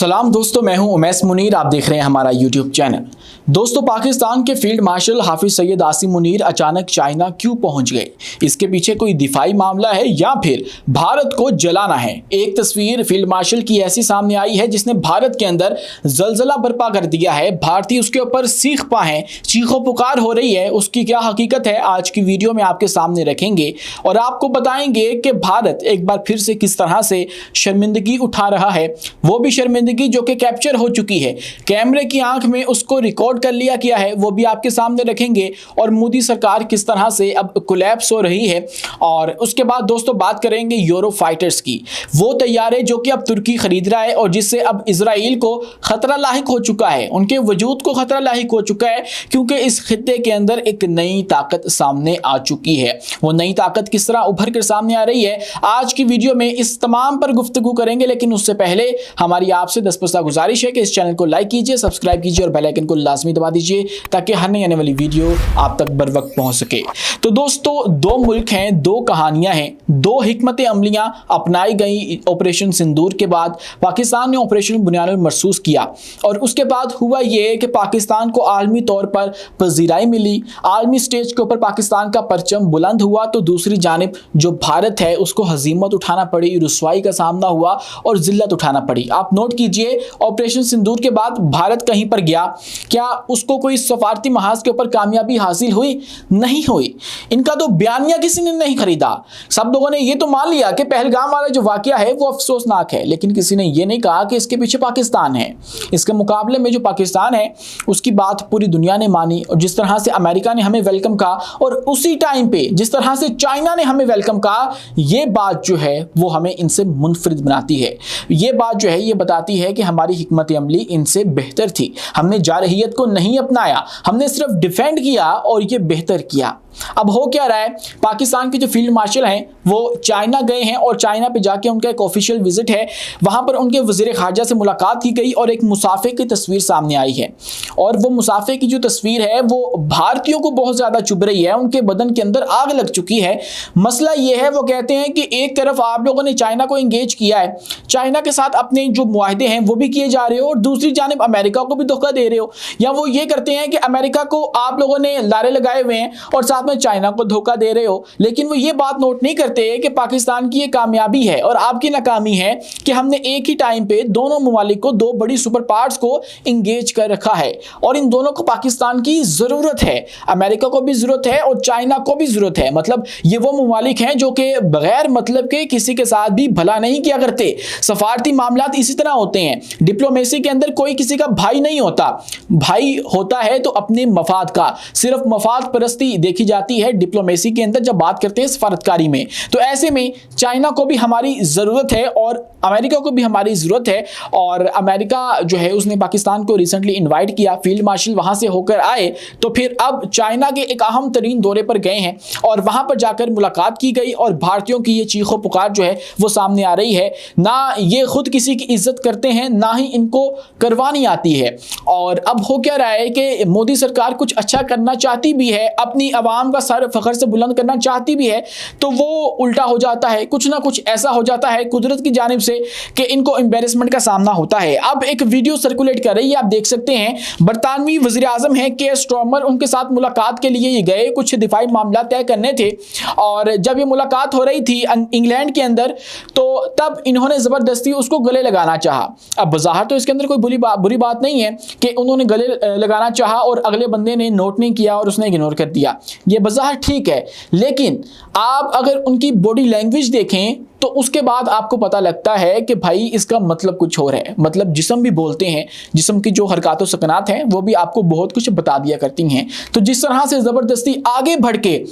सलाम दोस्तों, मैं हूं उमैस मुनीर। आप देख रहे हैं हमारा यूट्यूब चैनल। दोस्तों, पाकिस्तान के फील्ड मार्शल हाफिज सैयद आसिम मुनीर अचानक चाइना क्यों पहुंच गए? इसके पीछे कोई दिफाई मामला है या फिर भारत को जलाना है? एक तस्वीर फील्ड मार्शल की ऐसी सामने आई है जिसने भारत के अंदर जलजला बर्पा कर दिया है। भारतीय उसके ऊपर सीख पाए, चीखों पुकार हो रही है। उसकी क्या हकीकत है आज की वीडियो में आपके सामने रखेंगे और आपको बताएंगे कि भारत एक बार फिर से किस तरह से शर्मिंदगी उठा रहा है। वो भी शर्मिंदगी जो कि कैप्चर हो चुकी है, कैमरे की आंख में उसको रिकॉर्ड कर लिया गया है, वो भी आपके सामने रखेंगे। और मोदी सरकार किस तरह से अब कोलैप्स हो रही है। और उसके बाद दोस्तों बात करेंगे यूरो फाइटर्स की, वो तैयारे जो कि अब तुर्की खरीद रहा है और जिससे अब इजराइल को खतरा लाहिक हो चुका है, उनके वजूद को खतरा लाहिक हो चुका है, क्योंकि इस खित्ते के अंदर एक नई ताकत सामने आ चुकी है। वो नई ताकत किस तरह उभर कर सामने आ रही है, आज की वीडियो में इस तमाम पर गुफ्तगू करेंगे। लेकिन उससे पहले हमारी आपसे 10% गुजारिश है कि इस चैनल को लाइक कीजिए, सब्सक्राइब कीजिए और बेल आइकन को लाजमी दबा दीजिए ताकि हर नई आने वाली वीडियो आप तक बर वक्त पहुंच सके। तो दोस्तों, दो मुल्क हैं, दो कहानियां हैं, दो हिकमत अमलियां अपनाई गई ऑपरेशन सिंदूर के बाद। पाकिस्तान ने ऑपरेशन बुनियानुल मरसूस किया और उसके बाद हुआ यह कि पाकिस्तान को आलमी तौर पर पजीराई मिली, आलमी स्टेज के ऊपर पाकिस्तान का परचम बुलंद हुआ। तो दूसरी जानिब जो भारत है उसको हजीमत उठाना पड़ी, रुसवाई का सामना हुआ और जिल्लत उठाना पड़ी। आप नोट कीजिए, ऑपरेशन सिंदूर के बाद भारत कहीं पर गया, क्या उसको कोई सफारती महाज के ऊपर कामयाबी हासिल हुई? नहीं हुई। इनका तो बयानिया किसी ने नहीं खरीदा। सब लोगों ने ये तो मान लिया कि पहलगाम वाला जो वाकया है वो अफसोसनाक है, लेकिन किसी ने ये नहीं कहा कि इसके पीछे पाकिस्तान है। इसके मुकाबले में जो पाकिस्तान है उसकी बात पूरी दुनिया ने मानी, और जिस तरह से अमेरिका ने हमें वेलकम कहा और उसी टाइम पे जिस तरह से चाइना ने हमें वेलकम कहा, ये बात जो है वो हमें इनसे मुनफरिद बनाती है। ये बात जो है ये बताती है कि हमारी हिकमत अमली इनसे बेहतर थी। हमने जारहियत को नहीं अपनाया, हमने सिर्फ डिफेंड किया और ये बेहतर किया। अब हो क्या रहा है, पाकिस्तान के जो फील्ड मार्शल हैं वो चाइना गए हैं और चाइना पे जाके उनका एक ऑफिशियल विजिट है। वहां पर उनके वजीर खारजा से मुलाकात की गई और एक मुसाफे की तस्वीर सामने आई है। और वो मुसाफे की जो तस्वीर है वो भारतीयों को बहुत ज्यादा चुभ रही है, उनके बदन के अंदर आग लग चुकी है। मसला ये है, वो कहते हैं कि एक तरफ आप लोगों ने चाइना को एंगेज किया है, चाइना के साथ अपने जो मुआहदे हैं वो भी किए जा रहे हो, और दूसरी जानिब अमेरिका को भी धोखा दे रहे हो। या वो ये करते हैं कि अमेरिका को आप लोगों ने लारे लगाए हुए हैं और साथ में चाइना को धोखा दे रहे हो। लेकिन वो ये बात नोट नहीं करते कि पाकिस्तान की ये कामयाबी है और आपकी नाकामी है कि हमने एक ही टाइम पे दोनों ममालिक को, दो बड़ी सुपर पावर्स को इंगेज कर रखा है। और इन दोनों को पाकिस्तान की जरूरत है, अमेरिका को भी जरूरत है और चाइना को भी जरूरत है। मतलब ये वो ममालिक हैं जो कि बगैर मतलब के किसी के साथ भी भला नहीं किया करते। सफारती मामलात इसी तरह होते हैं, डिप्लोमेसी के अंदर कोई किसी का भाई नहीं होता। भाई होता है तो अपने मफाद का, सिर्फ मफाद परस्ती देखी जाती है डिप्लोमेसी के अंदर जब बात करते हैं सफारतकारी में। तो ऐसे में चाइना को भी हमारी जरूरत है और अमेरिका को भी हमारी जरूरत है। और अमेरिका जो है उसने पाकिस्तान को रिसेंटली इनवाइट किया, फील्ड मार्शल वहां से होकर आए, तो फिर अब चाइना के एक अहम तरीन दौरे पर गए हैं और वहां पर जाकर मुलाकात की गई। और भारतीयों की ये चीखों पुकार जो है वो सामने आ रही है। ना ये खुद किसी की इज्जत करते हैं, ना ही इनको करवानी आती है। और अब हो क्या रहा है कि मोदी सरकार कुछ अच्छा करना चाहती भी है, अपनी आवाम का सर फखर से बुलंद करना चाहती भी है, तो वो उल्टा हो जाता है। कुछ ना कुछ ऐसा हो जाता है कुदरत की जानिब से कि इनको एम्बेरसमेंट का सामना होता है। अब एक वीडियो सर्कुलेट कर रही है, आप देख सकते हैं, बरतानवी वजीर आजम है के स्टॉर्मर, उनके साथ मुलाकात के लिए ये गए, कुछ दिफाई मामला तय करने थे। और जब ये मुलाकात हो रही थी इंग्लैंड के अंदर, तो तब इन्होंने जबरदस्ती उसको गले लगाना चाहा। अब बज़ाहिर तो इसके अंदर कोई बुरी बात नहीं है कि उन्होंने गले लगाना चाहा और अगले बंदे ने नोट नहीं किया और उसने इग्नोर कर दिया, ये बज़ाहिर ठीक है। लेकिन आप अगर उनकी बॉडी लैंग्वेज देखें तो उसके बाद आपको पता लगता है कि भाई इसका मतलब कुछ और है। मतलब जिस्म भी बोलते हैं, जिस्म की जो हरकत व सकनात हैं वो भी आपको बहुत कुछ बता दिया करती हैं। तो जिस तरह से ज़बरदस्ती आगे बढ़ के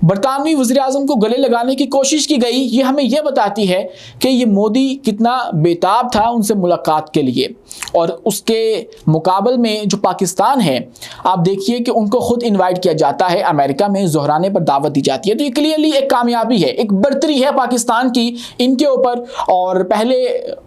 बरतानवी वज़ीर आज़म को गले लगाने की कोशिश की गई, ये हमें यह बताती है कि ये मोदी कितना बेताब था उनसे मुलाकात के लिए। और उसके मुकाबले में जो पाकिस्तान है, आप देखिए कि उनको खुद इनवाइट किया जाता है, अमेरिका में ज़ोहराने पर दावत दी जाती है। तो ये क्लियरली एक कामयाबी है, एक बढ़तरी है पाकिस्तान की इनके ऊपर। और पहले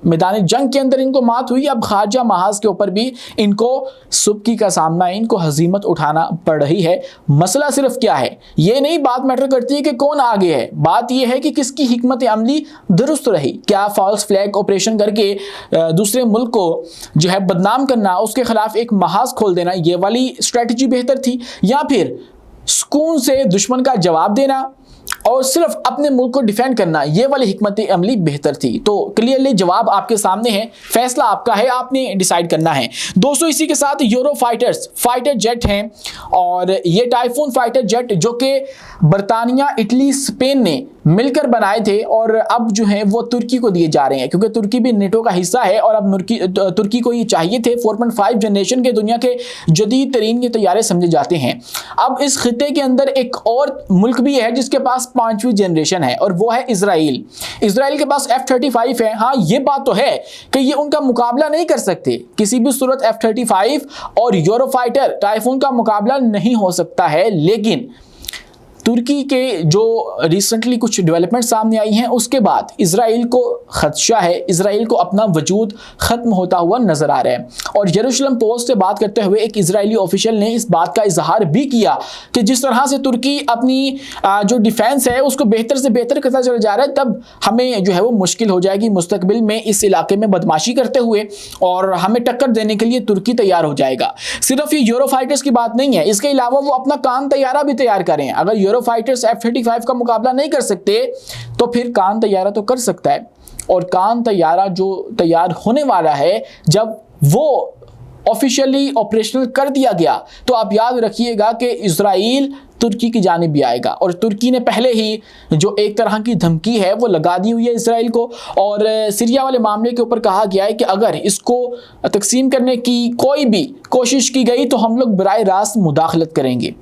मैदान जंग के अंदर इनको मात हुई, अब खारजा महाज के ऊपर भी इनको सुबकी का सामना है, इनको हजीमत उठाना पड़ रही है। मसला सिर्फ क्या है, ये नहीं बात मैटर करती है कि कौन आगे है, बात यह है कि किसकी हिकमत अमली दुरुस्त रही। क्या फॉल्स फ्लैग ऑपरेशन करके दूसरे मुल्क को जो है बदनाम करना, उसके खिलाफ एक महाज खोल देना, ये वाली स्ट्रेटजी बेहतर थी, या फिर सुकून से दुश्मन का जवाब देना और सिर्फ अपने मुल्क को डिफेंड करना, ये वाली हिकमत अमली बेहतर थी? तो क्लियरली जवाब आपके सामने है, फैसला आपका है, आपने डिसाइड करना है। दोस्तों इसी के साथ यूरो फाइटर जेट हैं, और ये टाइफून फाइटर जेट जो कि बरतानिया, इटली, स्पेन ने मिलकर बनाए थे और अब जो है वो तुर्की को दिए जा रहे हैं, क्योंकि तुर्की भी नेटो का हिस्सा है और अब तुर्की को ये चाहिए थे। 4.5 जनरेशन के दुनिया के जदीद तरीन के तैयारे समझे जाते हैं। अब इस खिते के अंदर एक और मुल्क भी है जिसके पास 5वीं जनरेशन है, और वो है इजराइल। इजराइल के पास F-35 है। हाँ, ये बात तो है कि ये उनका मुकाबला नहीं कर सकते किसी भी सूरत। F-35 और यूरोफाइटर टाइफून का मुकाबला नहीं हो सकता है, लेकिन तुर्की के जो रिसेंटली कुछ डेवलपमेंट सामने आई हैं उसके बाद इजराइल को खदशा है, इजराइल को अपना वजूद खत्म होता हुआ नजर आ रहा है। और जेरूशलम पोस्ट से बात करते हुए एक इजरायली ऑफिशियल ने इस बात का इजहार भी किया कि जिस तरह से तुर्की अपनी जो डिफेंस है उसको बेहतर से बेहतर करता चला जा रहा है, तब हमें जो है वो मुश्किल हो जाएगी मुस्तकबिल में इस इलाके में बदमाशी करते हुए, और हमें टक्कर देने के लिए तुर्की तैयार हो जाएगा। सिर्फ ये यूरोफाइटर्स की बात नहीं है, इसके अलावा वो अपना कान तैयारा भी तैयार करें। अगर यूरोफाइटर्स F-35 का मुकाबला नहीं कर सकते तो फिर कान तैयारा तो कर सकता है, और कान तैयारा जो तैयार होने वाला है जब वो ऑफिशियली ऑपरेशनल कर दिया गया, तो आप याद रखिएगा कि इजराइल तुर्की की जानिब भी आएगा। और तुर्की ने पहले ही जो एक तरह की धमकी है वो लगा दी हुई है इजराइल को, और सीरिया वाले मामले के ऊपर कहा गया है कि अगर इसको तकसीम करने की कोई भी कोशिश की गई तो हम लोग बराह रास्त मुदाखलत करेंगे।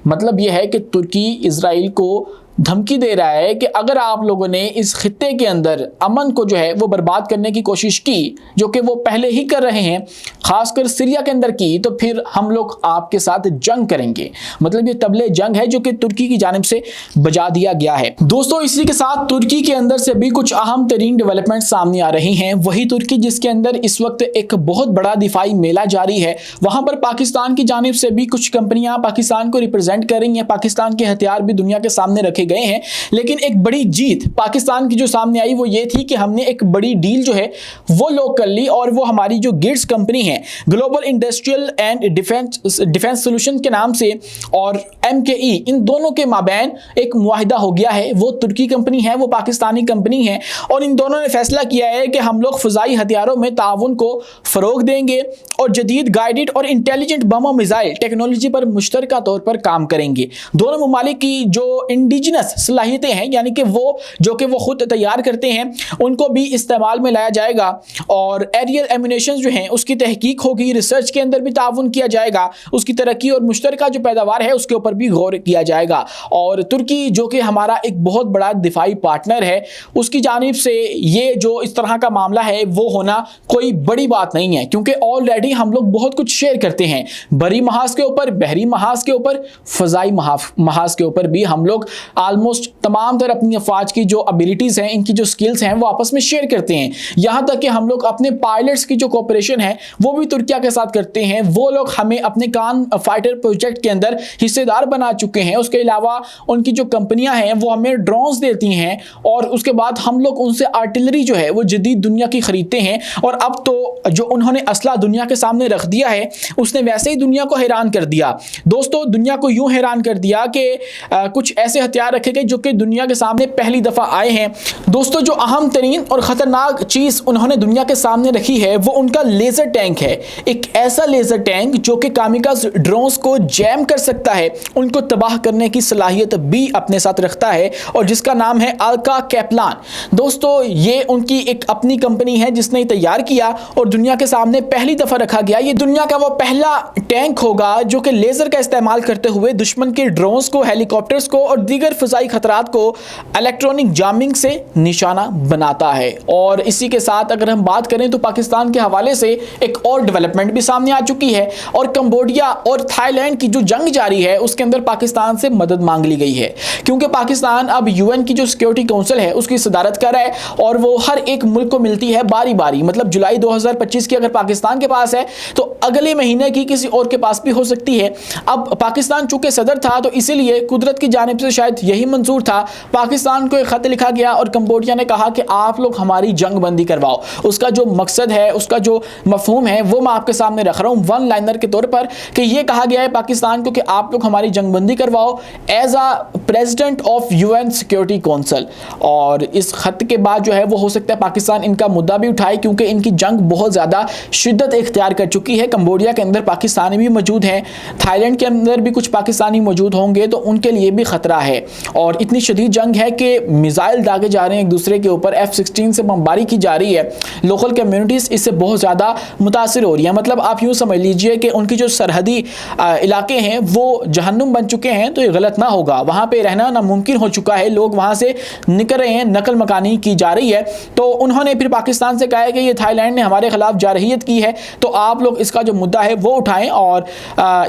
मतलब यह है कि तुर्की इजराइल को धमकी दे रहा है कि अगर आप लोगों ने इस खित्ते के अंदर अमन को जो है वो बर्बाद करने की कोशिश की, जो कि वो पहले ही कर रहे हैं, खासकर सीरिया के अंदर की, तो फिर हम लोग आपके साथ जंग करेंगे। मतलब ये तबले जंग है जो कि तुर्की की जानिब से बजा दिया गया है। दोस्तों इसी के साथ तुर्की के अंदर से भी कुछ अहम तरीन डेवलपमेंट सामने आ रही हैं। वही तुर्की जिसके अंदर इस वक्त एक बहुत बड़ा दिफाई मेला जारी है, वहां पर पाकिस्तान की जानिब से भी कुछ कंपनियां पाकिस्तान को रिप्रेजेंट कर रही हैं, पाकिस्तान के हथियार भी दुनिया के सामने रखे गए हैं। लेकिन एक बड़ी जीत पाकिस्तान की जो सामने आई वो ये थी कि हमने एक बड़ी डील जो है वो लॉक कर ली, और वो हमारी जो गिट्स कंपनी है global industrial and defence solution के नाम से, और MKE, इन दोनों के माबैन एक मुआहिदा हो गया है। वो तुर्की कंपनी है, वो पाकिस्तानी कंपनी है, और इन दोनों ने फैसला किया है कि हम लोग फ़ज़ाई हथियारों में ताउन को फ़रोग देंगे और जदीद गाइडेड और इंटेलिजेंट बम और मिसाइल टेक्नोलॉजी पर मुश्तरका तौर पर काम करेंगे। दोनों ममालिक की जो इंडिजिनस सलाहियतें हैं, यानी कि वो जो कि वो खुद तैयार करते हैं, उनको भी इस्तेमाल में लाया जाएगा, और एरियल एम्यूनेशन जो हैं उसकी तहकीक होगी, रिसर्च के अंदर भी ताउन किया जाएगा, उसकी तरक्की और मुश्तरका जो पैदावार है उसके ऊपर भी गौर किया जाएगा। और तुर्की जो कि हमारा एक बहुत बड़ा दिफाई पार्टनर है, उसकी जानिब से ये जो इस तरह का मामला है वो होना कोई बड़ी बात नहीं है, क्योंकि ऑलरेडी हम लोग बहुत कुछ शेयर करते हैं, बरी महाज के ऊपर, बहरी महाज के ऊपर, फ़ज़ाई महाज के ऊपर भी हम लोग ऑलमोस्ट तमाम तरह अपनी अफवाज की जो एबिलिटीज़ हैं, इनकी जो स्किल्स हैं वो आपस में शेयर करते हैं। यहाँ तक कि हम लोग अपने पायलट्स की जो कोऑपरेशन है वो भी तुर्किया के साथ करते हैं। वो लोग हमें अपने कान फाइटर प्रोजेक्ट के अंदर हिस्सेदार बना चुके हैं। उसके अलावा उनकी जो कंपनियां हैं वो हमें ड्रोन्स देती हैं, और उसके बाद हम लोग उनसे आर्टिलरी जो है वो जदीद दुनिया की खरीदते हैं। और अब तो जो उन्होंने असला दुनिया के सामने रख दिया है उसने वैसे ही दुनिया को हैरान कर दिया। दोस्तों दुनिया को यूं हैरान कर दिया कि कुछ ऐसे हथियार रखे गए जो कि दुनिया के सामने पहली दफ़ा आए हैं। दोस्तों जो अहम तरीन और ख़तरनाक चीज़ उन्होंने दुनिया के सामने रखी है वो उनका लेज़र टैंक है। एक ऐसा लेज़र टैंक जो कि कामिकाज़ ड्रोन्स को जैम कर सकता है, उनको तबाह करने की सलाहियत भी अपने साथ रखता है, और जिसका नाम है अल्का कैप्लान। दोस्तों ये उनकी एक अपनी कंपनी है जिसने तैयार किया और दुनिया के सामने पहली दफ़ा रखा गया। ये दुनिया का वो पहला टैंक होगा जो कि लेज़र का इस्तेमाल करते हुए दुश्मन के ड्रोन्स को, हेलीकॉप्टर्स को और दीगर फ़ज़ाई खतरात को इलेक्ट्रॉनिक जामिंग से निशाना बनाता है। और इसी के साथ अगर हम बात करें तो पाकिस्तान के हवाले से एक और डेवलपमेंट भी सामने आ चुकी है, और कंबोडिया और थाईलैंड की जो जंग जारी है उसके अंदर पाकिस्तान से मदद मांग ली गई है, क्योंकि पाकिस्तान अब UN की जो सिक्योरिटी काउंसिल है उसकी सदारत कर रहा है, और वो हर एक मुल्क को मिलती है बारी बारी। मतलब जुलाई 2025 की अगर पाकिस्तान के पास है तो अगले महीने की किसी और के पास भी हो सकती है। अब पाकिस्तान चूंकि सदर था तो इसीलिए कुदरत की जानिब से शायद यही मंजूर था। पाकिस्तान को एक खत लिखा गया और कंबोडिया ने कहा कि आप लोग हमारी जंग बंदी करवाओ। उसका जो मकसद है, उसका जो मफहूम है वो मैं आपके सामने रख रहा हूँ वन लाइनर के तौर पर, कि ये कहा गया है पाकिस्तान को कि आप लोग हमारी जंग बंदी करवाओ as a president of UN security council. और इस खत के बाद जो है वो हो सकता है पाकिस्तान इनका मुद्दा भी उठाए, क्योंकि इनकी जंग बहुत ज़्यादा शिद्दत इख्तियार कर चुकी है। कंबोडिया के अंदर पाकिस्तानी भी मौजूद हैं, थाईलैंड के अंदर भी कुछ पाकिस्तानी मौजूद होंगे, तो उनके लिए भी खतरा है। और इतनी शदीद जंग है कि मिसाइल दागे जा रहे हैं एक दूसरे के ऊपर, F-16 से बमबारी की जा रही है। लोकल कम्युनिटीज़ इससे बहुत ज़्यादा मुतासिर हो रही है। मतलब आप यूँ समझ लीजिए कि उनकी जो सरहदी इलाके हैं वो जहन्नुम बन चुके हैं, तो ये गलत ना होगा, वहाँ पे रहना नामुमकिन हो चुका है, लोग वहाँ से निकल रहे हैं, नकल मकानी की जा रही है। तो उन्होंने फिर पाकिस्तान से कहा है कि ये थाईलैंड ने हमारे खिलाफ जारहियत की है, तो आप लोग इसका जो मुद्दा है वो उठाएं और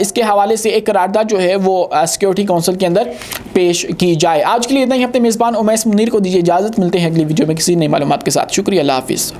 इसके हवाले से एक करारदाद जो है वो सिक्योरिटी काउंसिल के अंदर पेश की जाए। आज के लिए इतना ही। अपने मेज़बान उमैस मुनीर को दीजिए इजाज़त, मिलते हैं अगली वीडियो में किसी नई मालूमात के साथ। शुक्रिया, अल्लाह हाफिज़।